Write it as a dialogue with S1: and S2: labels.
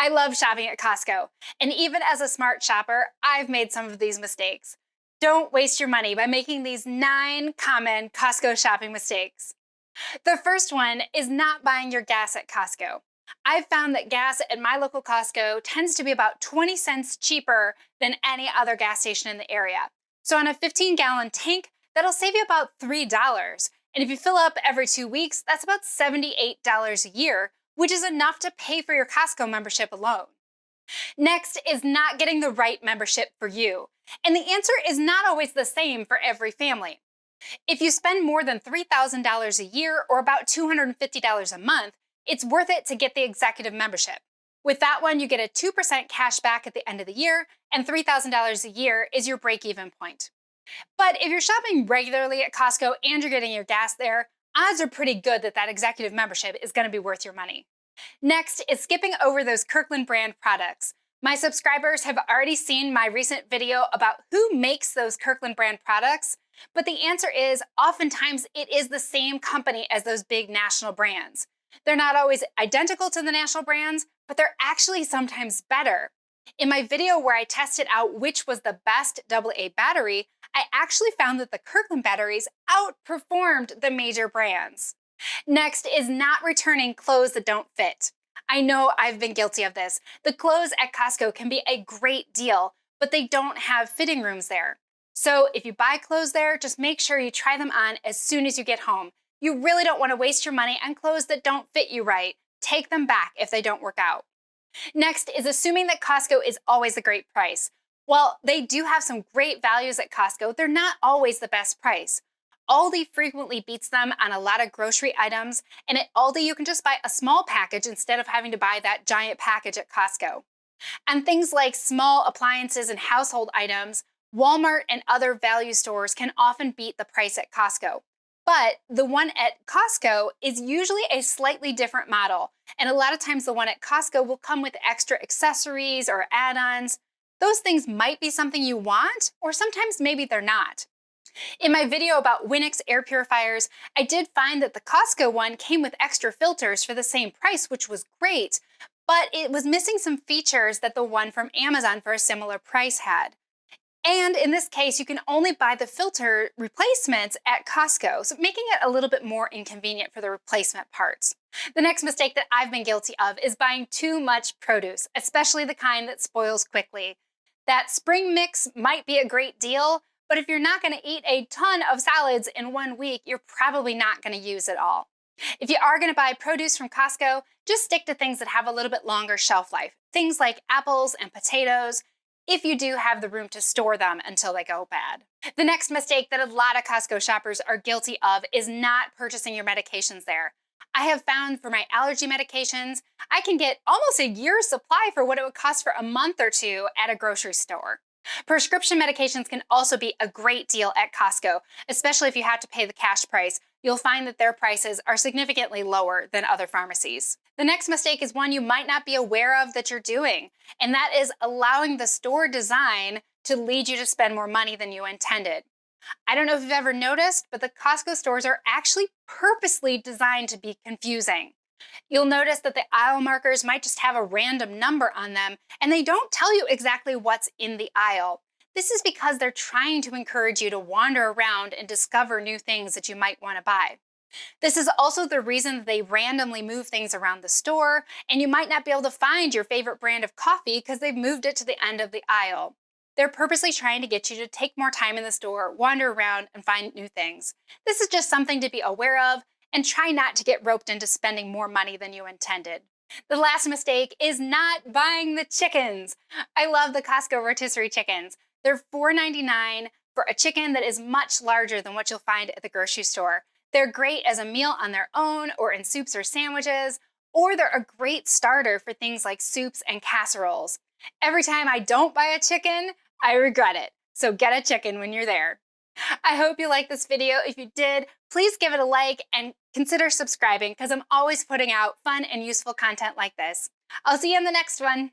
S1: I love shopping at Costco, and even as a smart shopper, I've made some of these mistakes. Don't waste your money by making these 9 common Costco shopping mistakes. The first one is not buying your gas at Costco. I've found that gas at my local Costco tends to be about 20 cents cheaper than any other gas station in the area. So on a 15-gallon tank, that'll save you about $3. And if you fill up every 2 weeks, that's about $78 a year, which is enough to pay for your Costco membership alone. Next is not getting the right membership for you. And the answer is not always the same for every family. If you spend more than $3,000 a year or about $250 a month, it's worth it to get the executive membership. With that one, you get a 2% cash back at the end of the year, and $3,000 a year is your break-even point. But if you're shopping regularly at Costco and you're getting your gas there, odds are pretty good that that executive membership is going to be worth your money. Next is skipping over those Kirkland brand products. My subscribers have already seen my recent video about who makes those Kirkland brand products, but the answer is oftentimes it is the same company as those big national brands. They're not always identical to the national brands, but they're actually sometimes better. In my video where I tested out which was the best AA battery, I actually found that the Kirkland batteries outperformed the major brands. Next is not returning clothes that don't fit. I know I've been guilty of this. The clothes at Costco can be a great deal, but they don't have fitting rooms there. So if you buy clothes there, just make sure you try them on as soon as you get home. You really don't want to waste your money on clothes that don't fit you right. Take them back if they don't work out. Next is assuming that Costco is always a great price. While they do have some great values at Costco, they're not always the best price. Aldi frequently beats them on a lot of grocery items, and at Aldi you can just buy a small package instead of having to buy that giant package at Costco. And things like small appliances and household items, Walmart and other value stores can often beat the price at Costco. But the one at Costco is usually a slightly different model, and a lot of times the one at Costco will come with extra accessories or add-ons. Those things might be something you want, or sometimes maybe they're not. In my video about Winix air purifiers, I did find that the Costco one came with extra filters for the same price, which was great, but it was missing some features that the one from Amazon for a similar price had. And in this case, you can only buy the filter replacements at Costco, so making it a little bit more inconvenient for the replacement parts. The next mistake that I've been guilty of is buying too much produce, especially the kind that spoils quickly. That spring mix might be a great deal, but if you're not going to eat a ton of salads in 1 week, you're probably not going to use it all. If you are going to buy produce from Costco, just stick to things that have a little bit longer shelf life. Things like apples and potatoes, if you do have the room to store them until they go bad. The next mistake that a lot of Costco shoppers are guilty of is not purchasing your medications there. I have found for my allergy medications, I can get almost a year's supply for what it would cost for a month or two at a grocery store. Prescription medications can also be a great deal at Costco, especially if you have to pay the cash price. You'll find that their prices are significantly lower than other pharmacies. The next mistake is one you might not be aware of that you're doing, and that is allowing the store design to lead you to spend more money than you intended. I don't know if you've ever noticed, but the Costco stores are actually purposely designed to be confusing. You'll notice that the aisle markers might just have a random number on them, and they don't tell you exactly what's in the aisle. This is because they're trying to encourage you to wander around and discover new things that you might want to buy. This is also the reason that they randomly move things around the store, and you might not be able to find your favorite brand of coffee because they've moved it to the end of the aisle. They're purposely trying to get you to take more time in the store, wander around, and find new things. This is just something to be aware of, and try not to get roped into spending more money than you intended. The last mistake is not buying the chickens. I love the Costco rotisserie chickens. They're $4.99 for a chicken that is much larger than what you'll find at the grocery store. They're great as a meal on their own or in soups or sandwiches, or they're a great starter for things like soups and casseroles. Every time I don't buy a chicken, I regret it. So get a chicken when you're there. I hope you liked this video. If you did, please give it a like and consider subscribing because I'm always putting out fun and useful content like this. I'll see you in the next one.